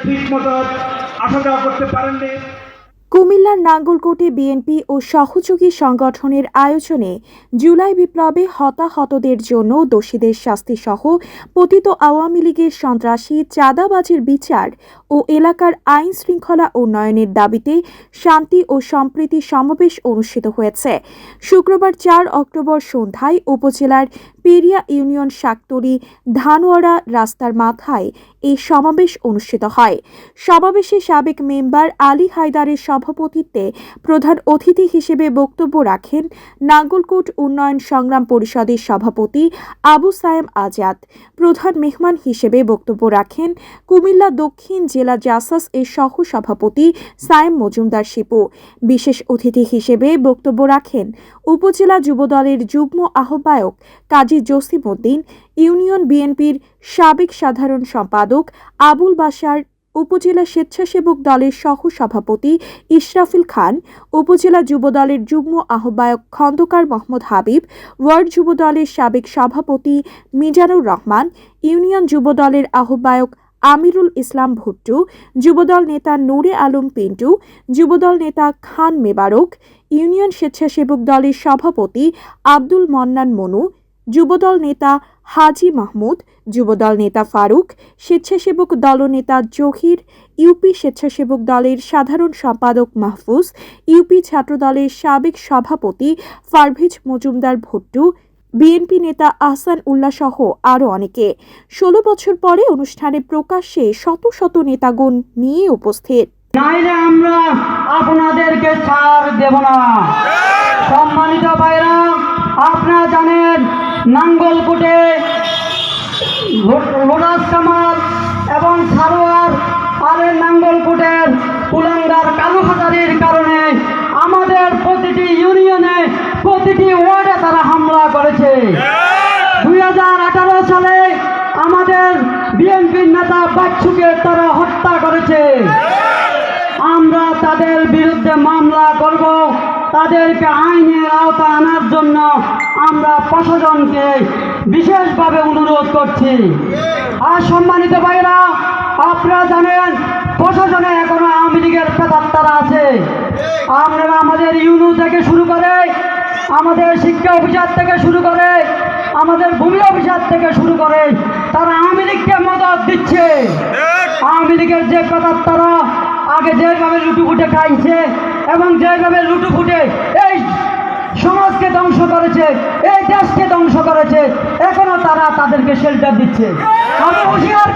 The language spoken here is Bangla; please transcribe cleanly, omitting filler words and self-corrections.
ঠিক মতো আসা যাওয়া করতে পারেননি। কুমিল্লার নাঙ্গলকোটে বিএনপি ও সহযোগী সংগঠনের আয়োজনে জুলাই বিপ্লবে হতাহতদের জন্য দোষীদের শাস্তিসহ পতিত আওয়ামী লীগের সন্ত্রাসী চাঁদাবাজির বিচার ও এলাকার আইন শৃঙ্খলা উন্নয়নের দাবিতে শান্তি ও সম্প্রীতি সমাবেশ অনুষ্ঠিত হয়েছে। শুক্রবার 4 অক্টোবর সন্ধ্যায় উপজেলার পেরিয়া ইউনিয়ন শাকতলী ধানওয়াড়া রাস্তার মাথায় এই সমাবেশ অনুষ্ঠিত হয়। সমাবেশে সাবেক মেম্বার আলী হায়দারের সভাপতিত্বে প্রধান অতিথি হিসেবে বক্তব্য রাখেন নাঙ্গলকোট উন্নয়ন সংগ্রাম পরিষদের সভাপতি আবু সায়েম আজাদ। প্রধান মেহমান হিসেবে বক্তব্য রাখেন কুমিল্লা দক্ষিণ জেলা জাসাস এর সহ সভাপতি সায়েম মজুমদার শিপু। বিশেষ অতিথি হিসেবে বক্তব্য রাখেন উপজেলা যুবদলের যুগ্ম আহ্বায়ক কাজী জসিম উদ্দিন, ইউনিয়ন বিএনপির সাবেক সাধারণ সম্পাদক আবুল বাশার, উপজেলা স্বেচ্ছাসেবক দলের সহ সভাপতি ইশরাফুল খান, উপজেলা যুবদলের যুগ্ম আহ্বায়ক খন্দকার মোহাম্মদ হাবিব, ওয়ার্ড যুবদলের সাবেক সভাপতি মিজানুর রহমান, ইউনিয়ন যুবদলের আহ্বায়ক আমিরুল ইসলাম ভুট্টু, যুবদল নেতা নূরে আলম পিন্টু, যুবদল নেতা খান মেবারক, ইউনিয়ন স্বেচ্ছাসেবক দলের সভাপতি আব্দুল মন্নান মনু, যুবদল নেতা হাজি মাহমুদ, যুবদল নেতা ফারুক, স্বেচ্ছাসেবক দলনেতা জহির, ইউপি স্বেচ্ছাসেবক দলের সাধারণ সম্পাদক মাহফুজ, ইউপি ছাত্রদলের সাবেক সভাপতি পারভেজ মজুমদার ভুট্টু, বিএনপি নেতা আহসান উল্লাহ সহ আরও অনেকে। 16 বছর পরে অনুষ্ঠানে প্রকাশ্যে শত শত নেতাগণ নিয়ে উপস্থিত। নাইলে আমরা আপনাদেরকে ছাড় দেব না। সম্মানিত ভাইরা, আপনারা জানেন নাঙ্গলকোটে লোটাস কামাল এবং সারোয়ার আলের নাঙ্গলকোটের কুলাঙ্গার কালুহাজারির কারণে আমাদের প্রতিটি ইউনিয়নে প্রতিটি ওয়ার্ডে তারা হামলা করেছে। 2018 সালে আমাদের বিএনপির নেতা বাচ্চুকে তারা হত্যা করেছে। আমরা তাদের বিরুদ্ধে মামলা করব। তাদেরকে আইনের আওতায় আনার জন্য আমরা প্রশাসনকে বিশেষভাবে অনুরোধ করছি। আর সম্মানিত ভাইরা, আপনারা জানেন প্রশাসনে এখনো আওয়ামী লীগের প্রেতাত্মারা আছে। আপনারা আমাদের ইউনু থেকে শুরু করে, আমাদের শিক্ষা অফিসার থেকে শুরু করে, আমাদের ভূমি অফিসার থেকে শুরু করে তারা আওয়ামী লীগকে মদত দিচ্ছে। আওয়ামী লীগের যে প্রেতাত্মারা আগে যেভাবে লুটুপুটে খাইছে এবং যেভাবে লুটুপুটে এই সমাজকে ধ্বংস করেছে, এই দেশকে ধ্বংস করেছে, এখনো তারা তাদেরকে শেল্টার দিচ্ছে। আমি হুঁশিয়ার